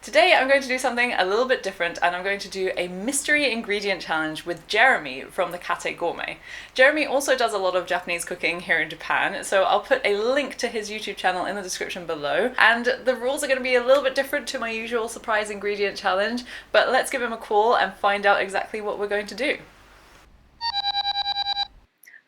Today I'm going to do something a little bit different and I'm going to do a mystery ingredient challenge with Jeremy from the Katei Gourmet. Jeremy also does a lot of Japanese cooking here in Japan, so I'll put a link to his YouTube channel in the description below. And the rules are going to be a little bit different to my usual surprise ingredient challenge, but let's give him a call and find out exactly what we're going to do.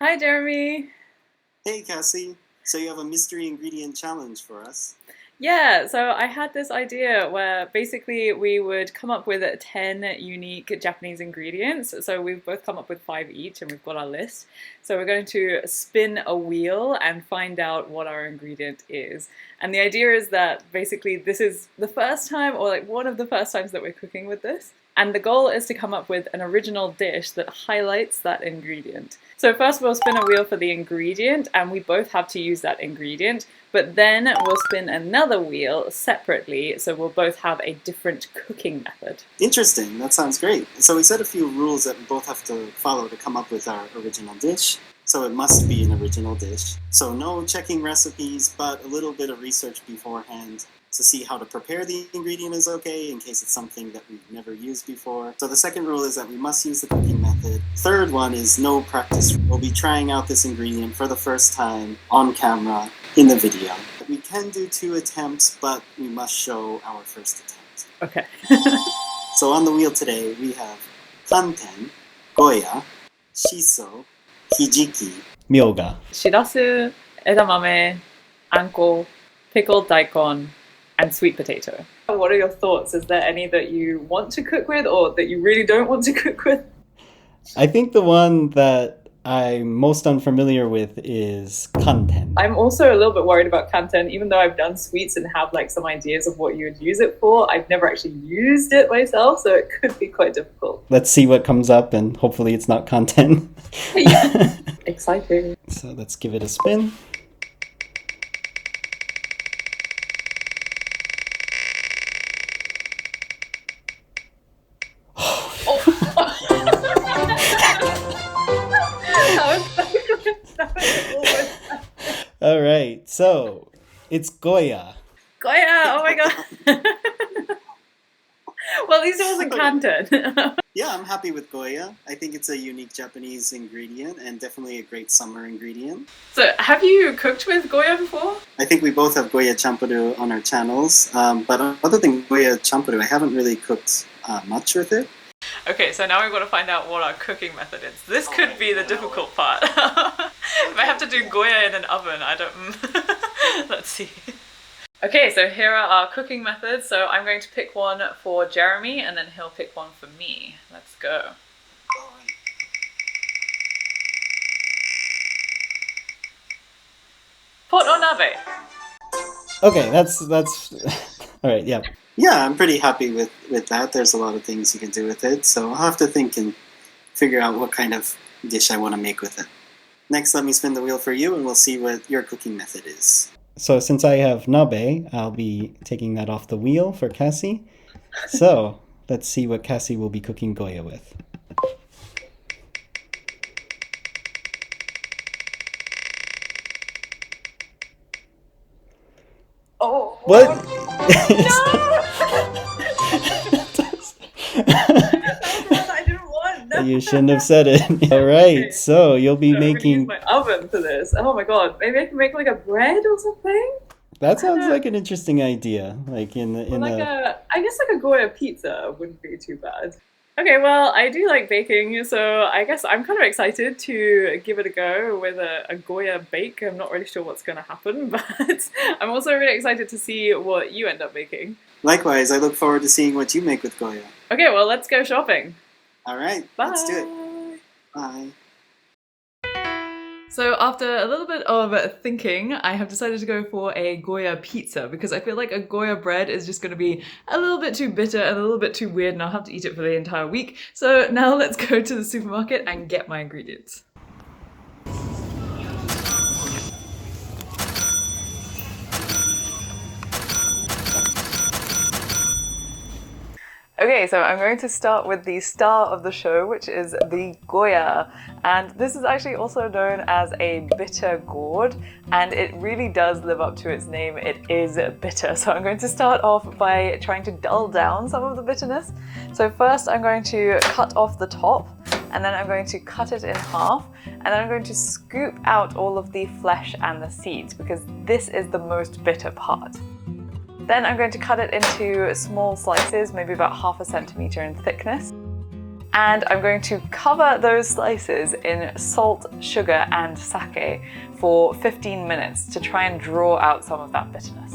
Hi Jeremy! Hey Cassie, so you have a mystery ingredient challenge for us? Yeah, so I had this idea where basically we would come up with 10 unique Japanese ingredients. So we've both come up with 5 each and we've got our list. So we're going to spin a wheel and find out what our ingredient is. And the idea is that basically this is the first time, or like one of the first times that we're cooking with this. And the goal is to come up with an original dish that highlights that ingredient. So first we'll spin a wheel for the ingredient and we both have to use that ingredient, but then we'll spin another wheel separately so we'll both have a different cooking method. Interesting, that sounds great. So we set a few rules that we both have to follow to come up with our original dish. So it must be an original dish. So no checking recipes, but a little bit of research beforehand to see how to prepare the ingredient is okay in case it's something that we've never used before. So the second rule is that we must use the cooking method. Third one is no practice. We'll be trying out this ingredient for the first time on camera in the video. We can do 2 attempts, but we must show our first attempt. Okay. So on the wheel today we have kanten, Goya, shiso, hijiki, myoga. Shirasu, edamame, anko, pickled daikon, and sweet potato. What are your thoughts? Is there any that you want to cook with or that you really don't want to cook with? I think the one that I'm most unfamiliar with is kanten. I'm also a little bit worried about kanten, even though I've done sweets and have like some ideas of what you would use it for. I've never actually used it myself, so it could be quite difficult. Let's see what comes up and hopefully it's not kanten. Yeah, exciting. So let's give it a spin. All right, so it's Goya. Goya! Oh my god! Well, at least it wasn't kanten. Yeah, I'm happy with Goya. I think it's a unique Japanese ingredient and definitely a great summer ingredient. So, have you cooked with Goya before? I think we both have Goya champuru on our channels, but other than Goya champuru, I haven't really cooked much with it. Okay, so now we've got to find out what our cooking method is. This could be the difficult part. If I have to do Goya in an oven, I don't... Let's see. Okay, so here are our cooking methods. So I'm going to pick one for Jeremy and then he'll pick one for me. Let's go. Pot or nabe? Okay, that's all right, yeah. Yeah, I'm pretty happy with that. There's a lot of things you can do with it, so I'll have to think and figure out what kind of dish I want to make with it. Next, let me spin the wheel for you and we'll see what your cooking method is. So since I have nabe, I'll be taking that off the wheel for Cassie. So let's see what Cassie will be cooking Goya with. Oh! What? No! I didn't want. No. You shouldn't have said it. All right, Okay. so you'll be I'm gonna making... use my oven for this. Oh my god! Maybe I can make like a bread or something. That sounds like an interesting idea. Like I guess like a Goya pizza wouldn't be too bad. Okay, well, I do like baking, so I guess I'm kind of excited to give it a go with a Goya bake. I'm not really sure what's going to happen, but I'm also really excited to see what you end up making. Likewise, I look forward to seeing what you make with Goya. Okay, well, let's go shopping. All right, Bye! let's do it. Bye. So after a little bit of thinking, I have decided to go for a Goya pizza because I feel like a Goya bread is just going to be a little bit too bitter and a little bit too weird and I'll have to eat it for the entire week. So now let's go to the supermarket and get my ingredients. Okay, so I'm going to start with the star of the show, which is the Goya. And this is actually also known as a bitter gourd, and it really does live up to its name. It is bitter. So I'm going to start off by trying to dull down some of the bitterness. So first I'm going to cut off the top, and then I'm going to cut it in half, and then I'm going to scoop out all of the flesh and the seeds, because this is the most bitter part. Then I'm going to cut it into small slices, maybe about 1/2 centimeter in thickness. And I'm going to cover those slices in salt, sugar, and sake for 15 minutes to try and draw out some of that bitterness.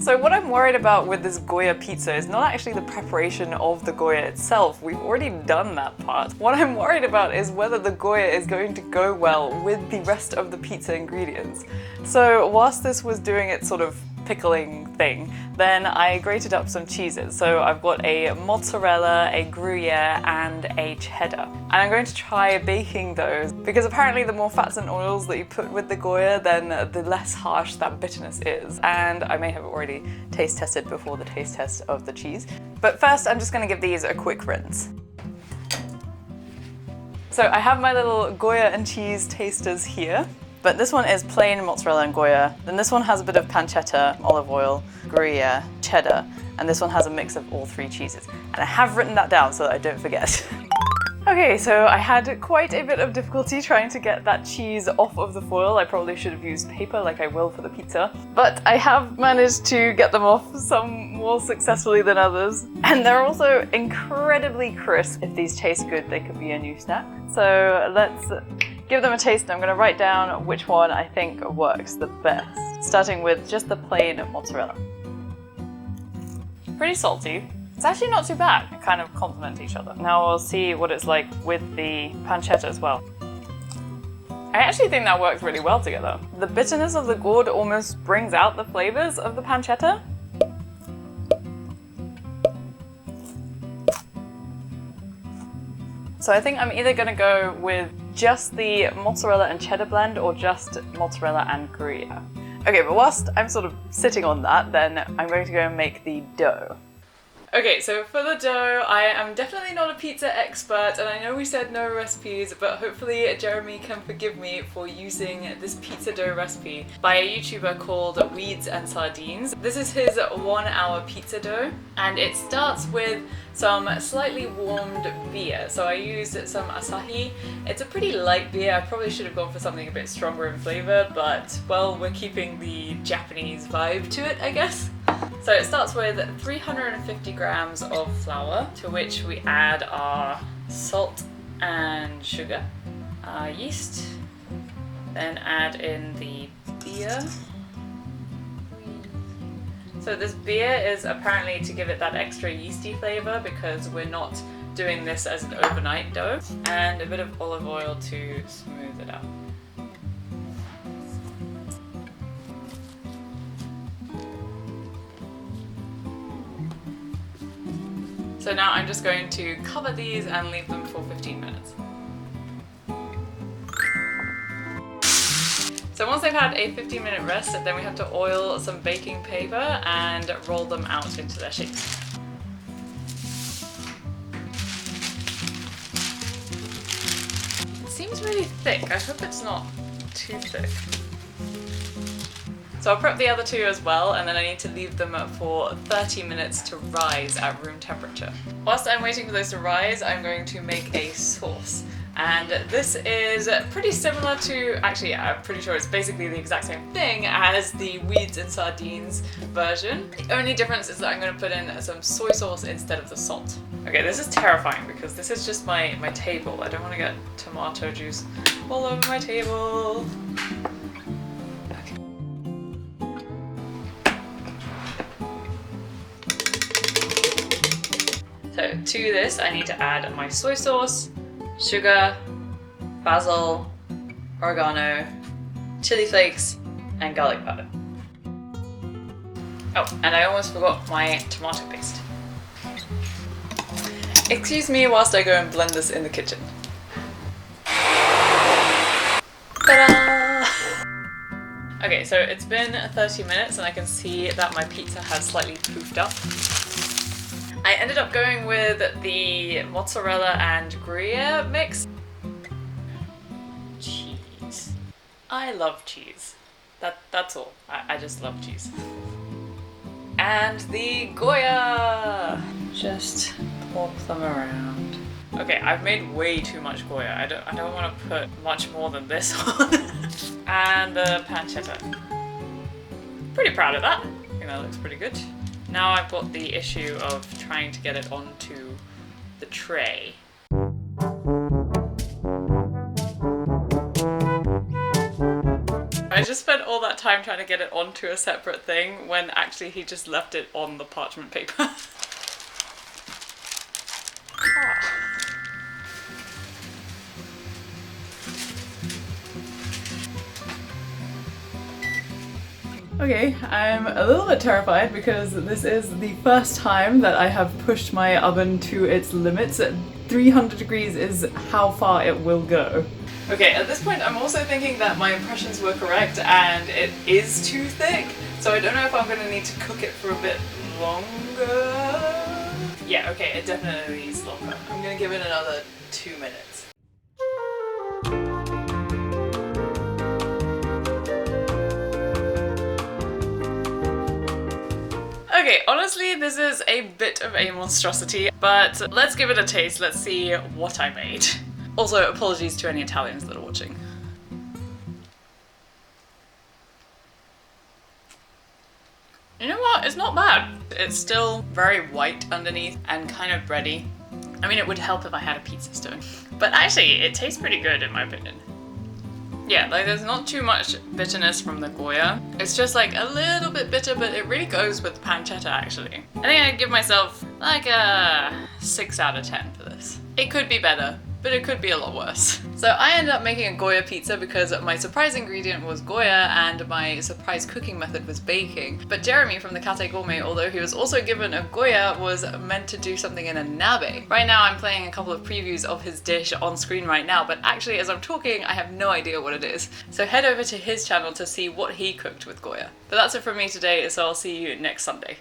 So what I'm worried about with this Goya pizza is not actually the preparation of the Goya itself. We've already done that part. What I'm worried about is whether the Goya is going to go well with the rest of the pizza ingredients. So whilst this was doing its sort of pickling thing, then I grated up some cheeses. So I've got a mozzarella, a Gruyere, and a cheddar. And I'm going to try baking those, because apparently the more fats and oils that you put with the Goya, then the less harsh that bitterness is. And I may have already taste tested before the taste test of the cheese. But first I'm just going to give these a quick rinse. So I have my little Goya and cheese tasters here. But this one is plain mozzarella and Goya. Then this one has a bit of pancetta, olive oil, Gruyere, cheddar, and this one has a mix of all 3 cheeses. And I have written that down so that I don't forget. Okay, so I had quite a bit of difficulty trying to get that cheese off of the foil. I probably should have used paper like I will for the pizza. But I have managed to get them off, some more successfully than others. And they're also incredibly crisp. If these taste good, they could be a new snack. So let's give them a taste. I'm going to write down which one I think works the best, starting with just the plain mozzarella. Pretty salty. It's actually not too bad. They kind of complement each other. Now we'll see what it's like with the pancetta as well. I actually think that works really well together. The bitterness of the gourd almost brings out the flavors of the pancetta. So I think I'm either going to go with just the mozzarella and cheddar blend or just mozzarella and Gruyere. Okay, but whilst I'm sort of sitting on that, then I'm going to go and make the dough. Okay, so for the dough, I am definitely not a pizza expert, and I know we said no recipes, but hopefully Jeremy can forgive me for using this pizza dough recipe by a YouTuber called Weeds and Sardines. This is his 1-hour pizza dough, and it starts with some slightly warmed beer. So I used some Asahi. It's a pretty light beer. I probably should have gone for something a bit stronger in flavor, but well, we're keeping the Japanese vibe to it, I guess. So it starts with 350 grams of flour, to which we add our salt and sugar, our yeast, then add in the beer. So this beer is apparently to give it that extra yeasty flavor, because we're not doing this as an overnight dough, and a bit of olive oil to smooth it out. So now I'm just going to cover these and leave them for 15 minutes. So once they've had a 15-minute rest, then we have to oil some baking paper and roll them out into their shapes. It seems really thick. I hope it's not too thick. So I'll prep the other 2 as well, and then I need to leave them for 30 minutes to rise at room temperature. Whilst I'm waiting for those to rise, I'm going to make a sauce. And this is pretty similar to, actually I'm pretty sure it's basically the exact same thing as the Weeds and Sardines version. The only difference is that I'm going to put in some soy sauce instead of the salt. Okay, this is terrifying because this is just my table. I don't want to get tomato juice all over my table. So to this I need to add my soy sauce, sugar, basil, oregano, chili flakes, and garlic powder. Oh, and I almost forgot my tomato paste. Excuse me whilst I go and blend this in the kitchen. Ta-da! Okay, so it's been 30 minutes and I can see that my pizza has slightly poofed up. I ended up going with the mozzarella and Gruyere mix. Cheese. I love cheese. That's all. I just love cheese. And the Goya! Just plop them around. Okay, I've made way too much Goya. I don't want to put much more than this on. And the pancetta. Pretty proud of that. I think that looks pretty good. Now I've got the issue of trying to get it onto the tray. I just spent all that time trying to get it onto a separate thing when actually he just left it on the parchment paper. Okay, I'm a little bit terrified because this is the first time that I have pushed my oven to its limits. 300 degrees is how far it will go. Okay, at this point I'm also thinking that my impressions were correct and it is too thick, so I don't know if I'm gonna need to cook it for a bit longer. Yeah, okay, it definitely needs longer. I'm gonna give it another 2 minutes. Okay, honestly, this is a bit of a monstrosity, but let's give it a taste. Let's see what I made. Also, apologies to any Italians that are watching. You know what? It's not bad. It's still very white underneath and kind of bready. I mean, it would help if I had a pizza stone. But actually, it tastes pretty good in my opinion. Yeah, like there's not too much bitterness from the Goya. It's just like a little bit bitter, but it really goes with the pancetta actually. I think I'd give myself like a 6 out of 10 for this. It could be better, but it could be a lot worse. So I ended up making a Goya pizza because my surprise ingredient was Goya and my surprise cooking method was baking. But Jeremy from the Katei Gourmet, although he was also given a Goya, was meant to do something in a nabe. Right now I'm playing a couple of previews of his dish on screen right now, but actually as I'm talking I have no idea what it is. So head over to his channel to see what he cooked with Goya. But that's it from me today, so I'll see you next Sunday.